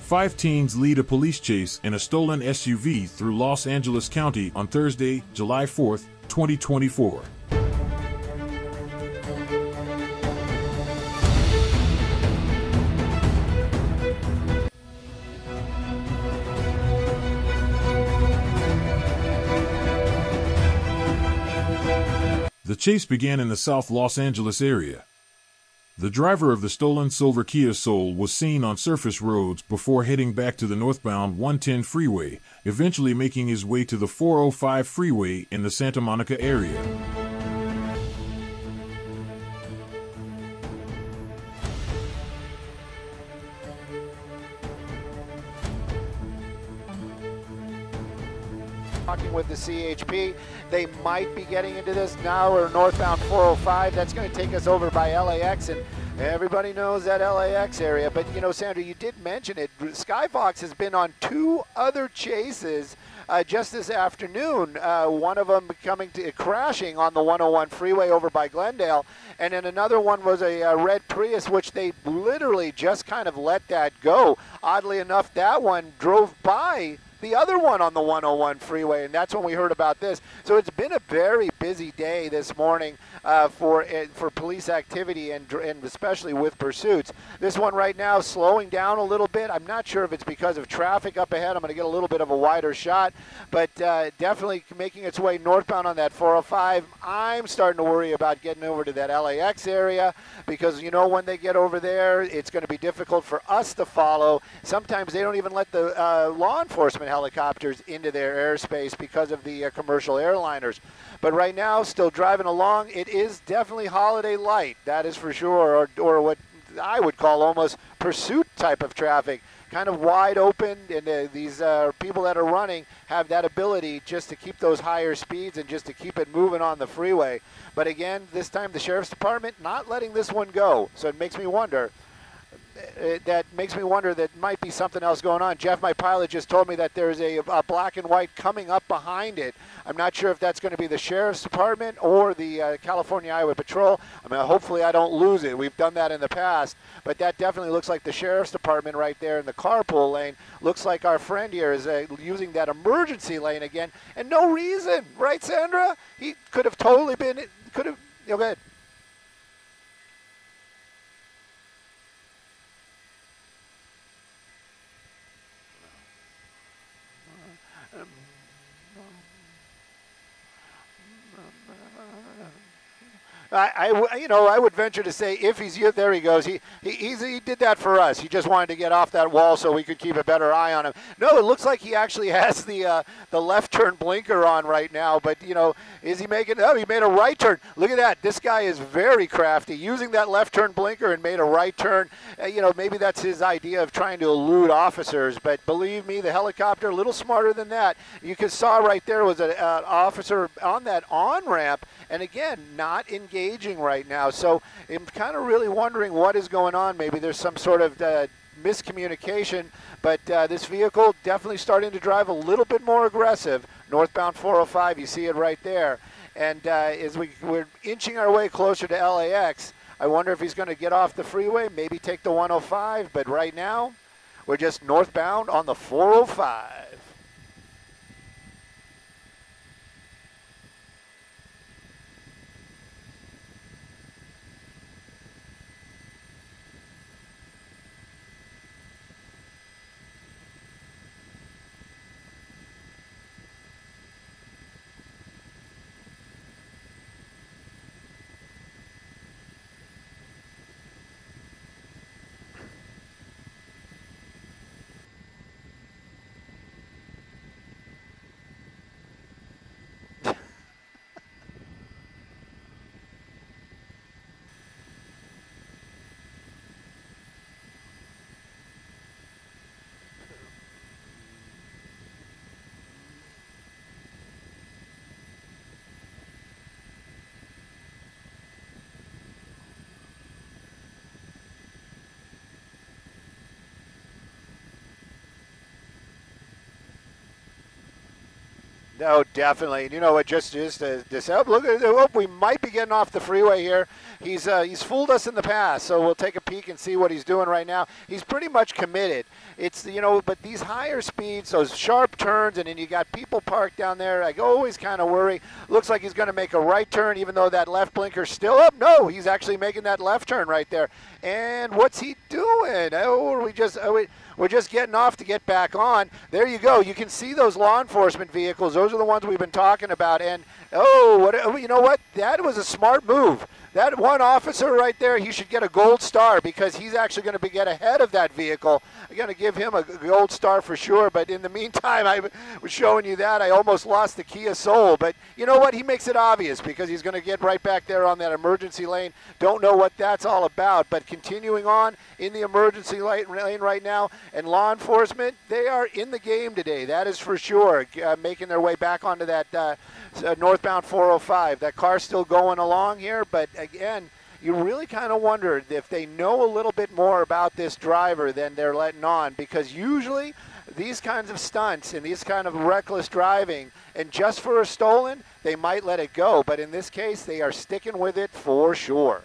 5 teens lead a police chase in a stolen SUV through Los Angeles County on Thursday, July 4, 2024. The chase began in the South Los Angeles area. The driver of the stolen silver Kia Soul was seen on surface roads before heading back to the northbound 110 freeway, eventually making his way to the 405 freeway in the Santa Monica area. Talking with the CHP, they might be getting into this now, or northbound 405. That's going to take us over by LAX, and everybody knows that LAX area. But you know, Sandra, you did mention it. Skyfox has been on 2 other chases just this afternoon. One of them crashing on the 101 freeway over by Glendale, and then another one was a red Prius, which they literally just kind of let that go. Oddly enough, that one drove by the other one on the 101 freeway, and that's when we heard about this. So it's been a very busy day this morning for police activity and especially with pursuits. This one right now slowing down a little bit. I'm not sure if it's because of traffic up ahead. I'm going to get a little bit of a wider shot, but definitely making its way northbound on that 405. I'm starting to worry about getting over to that LAX area because, you know, when they get over there, it's going to be difficult for us to follow. Sometimes they don't even let the law enforcement helicopters into their airspace because of the commercial airliners. But right now, still driving along. It is definitely holiday light, that is for sure, or what I would call almost pursuit type of traffic. Kind of wide open, and these people that are running have that ability just to keep those higher speeds and just to keep it moving on the freeway. But again, this time the Sheriff's Department not letting this one go. So it makes me wonder. That might be something else going on. Jeff, my pilot, just told me that there's a black and white coming up behind it. I'm not sure if that's going to be the Sheriff's Department or the California Highway Patrol. I mean, hopefully I don't lose it. We've done that in the past. But that definitely looks like the Sheriff's Department right there in the carpool lane. Looks like our friend here is using that emergency lane again. And no reason, right, Sandra? He could have totally been, go ahead. I would venture to say if he's here, there he goes. He did that for us. He just wanted to get off that wall so we could keep a better eye on him. No, it looks like he actually has the left turn blinker on right now. But you know, is he making? Oh, he made a right turn. Look at that. This guy is very crafty, using that left turn blinker and made a right turn. Maybe that's his idea of trying to elude officers. But believe me, the helicopter a little smarter than that. You saw right there was an officer on that on ramp, and again, not engaging right now. So I'm kind of really wondering what is going on. Maybe there's some sort of miscommunication, but this vehicle definitely starting to drive a little bit more aggressive. Northbound 405, you see it right there. And as we're inching our way closer to LAX, I wonder if he's going to get off the freeway, maybe take the 105, but right now we're just northbound on the 405. No, definitely. You know what? Just this help. Look at we might be getting off the freeway here. He's fooled us in the past, so we'll take a peek and see what he's doing right now. He's pretty much committed. It's, you know, but these higher speeds, those sharp turns, and then you got people parked down there. I always kind of worry. Looks like he's going to make a right turn, even though that left blinker's still up. No, he's actually making that left turn right there. And what's he doing? We're just getting off to get back on. There you go. You can see those law enforcement vehicles. Those are the ones we've been talking about. And, you know what? That was a smart move. That one officer right there, he should get a gold star because he's actually going to get ahead of that vehicle. I'm going to give him a gold star for sure. But in the meantime, I was showing you that. I almost lost the Kia Soul. But you know what? He makes it obvious because he's going to get right back there on that emergency lane. Don't know what that's all about. But continuing on in the emergency lane right now, and law enforcement, they are in the game today. That is for sure. Making their way back onto that northbound 405. That car's still going along here, but again, you really kind of wondered if they know a little bit more about this driver than they're letting on, because usually these kinds of stunts and these kind of reckless driving, and just for a stolen, they might let it go, but in this case, they are sticking with it for sure.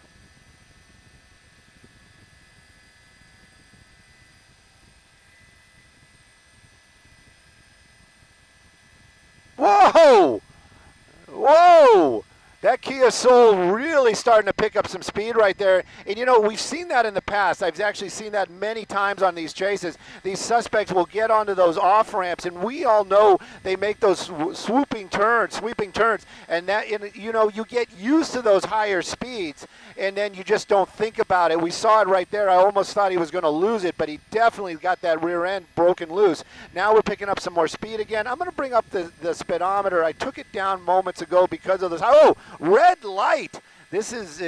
Whoa! Whoa! That Kia Soul really starting to pick up some speed right there. And, you know, we've seen that in the past. I've actually seen that many times on these chases. These suspects will get onto those off-ramps, and we all know they make those sweeping turns. And, that, you know, you get used to those higher speeds, and then you just don't think about it. We saw it right there. I almost thought he was going to lose it, but he definitely got that rear end broken loose. Now we're picking up some more speed again. I'm going to bring up the speedometer. I took it down moments ago because of this. Oh, red light. This is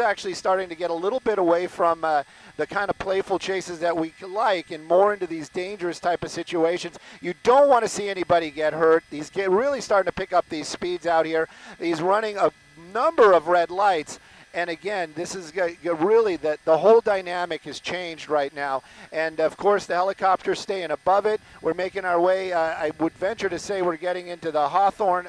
actually starting to get a little bit away from the kind of playful chases that we like, and more into these dangerous type of situations. You don't want to see anybody get hurt. He's really starting to pick up these speeds out here. He's running a number of red lights. And again, this is really the whole dynamic has changed right now. And of course, the helicopter's staying above it. We're making our way. I would venture to say we're getting into the Hawthorne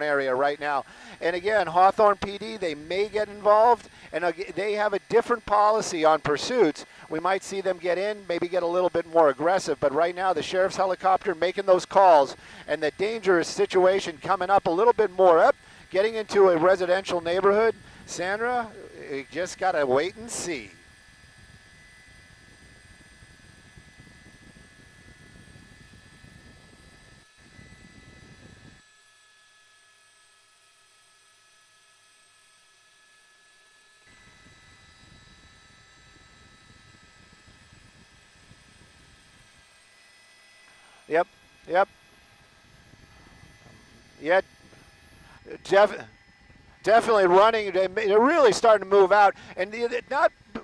area right now. And again, Hawthorne PD, they may get involved, and they have a different policy on pursuits. We might see them get in, maybe get a little bit more aggressive. But right now, the sheriff's helicopter making those calls, and the dangerous situation coming up a little bit more up, getting into a residential neighborhood. Sandra, you just got to wait and see. Yep. Yeah, definitely running. They're really starting to move out, and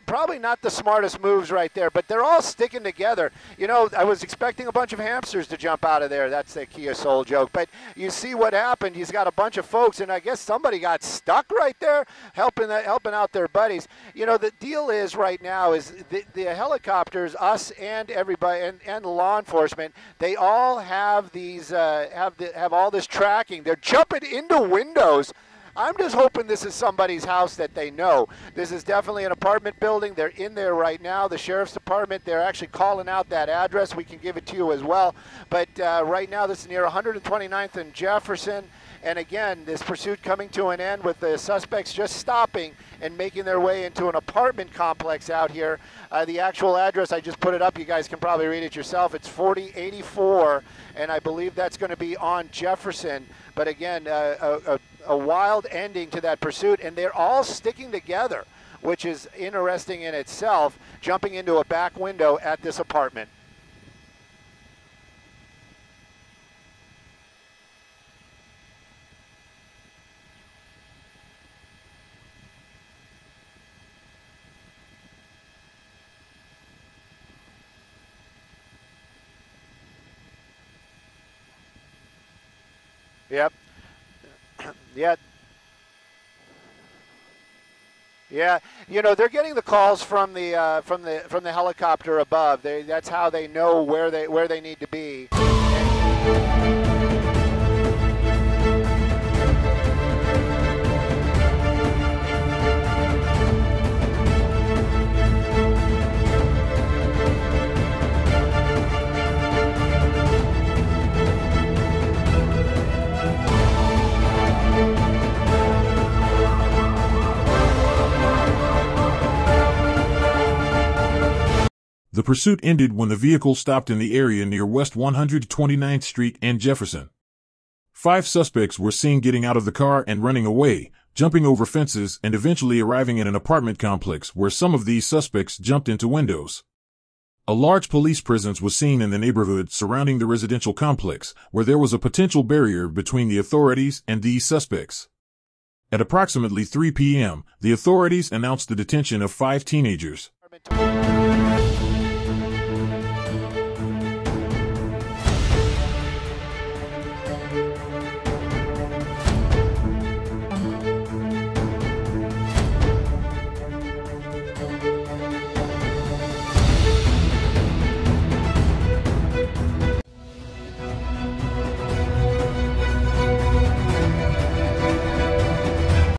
probably not the smartest moves right there, but they're all sticking together. You know, I was expecting a bunch of hamsters to jump out of there. That's the Kia Soul joke. But you see what happened. He's got a bunch of folks, and I guess somebody got stuck right there helping out their buddies. You know, the deal is right now is the helicopters, us and everybody, and the law enforcement, they all have these have all this tracking. They're jumping into windows. I'm just hoping this is somebody's house that they know. This is definitely an apartment building. They're in there right now. The sheriff's department, they're actually calling out that address. We can give it to you as well. But right now, this is near 129th and Jefferson. And again, this pursuit coming to an end with the suspects just stopping and making their way into an apartment complex out here. The actual address, I just put it up. You guys can probably read it yourself. It's 4084, and I believe that's going to be on Jefferson. But again, a wild ending to that pursuit, and they're all sticking together, which is interesting in itself, jumping into a back window at this apartment. Yep. Yeah. You know, they're getting the calls from the helicopter above. That's how they know where they need to be. The pursuit ended when the vehicle stopped in the area near West 129th Street and Jefferson. 5 suspects were seen getting out of the car and running away, jumping over fences and eventually arriving at an apartment complex where some of these suspects jumped into windows. A large police presence was seen in the neighborhood surrounding the residential complex, where there was a potential barrier between the authorities and these suspects. At approximately 3 p.m., the authorities announced the detention of 5 teenagers.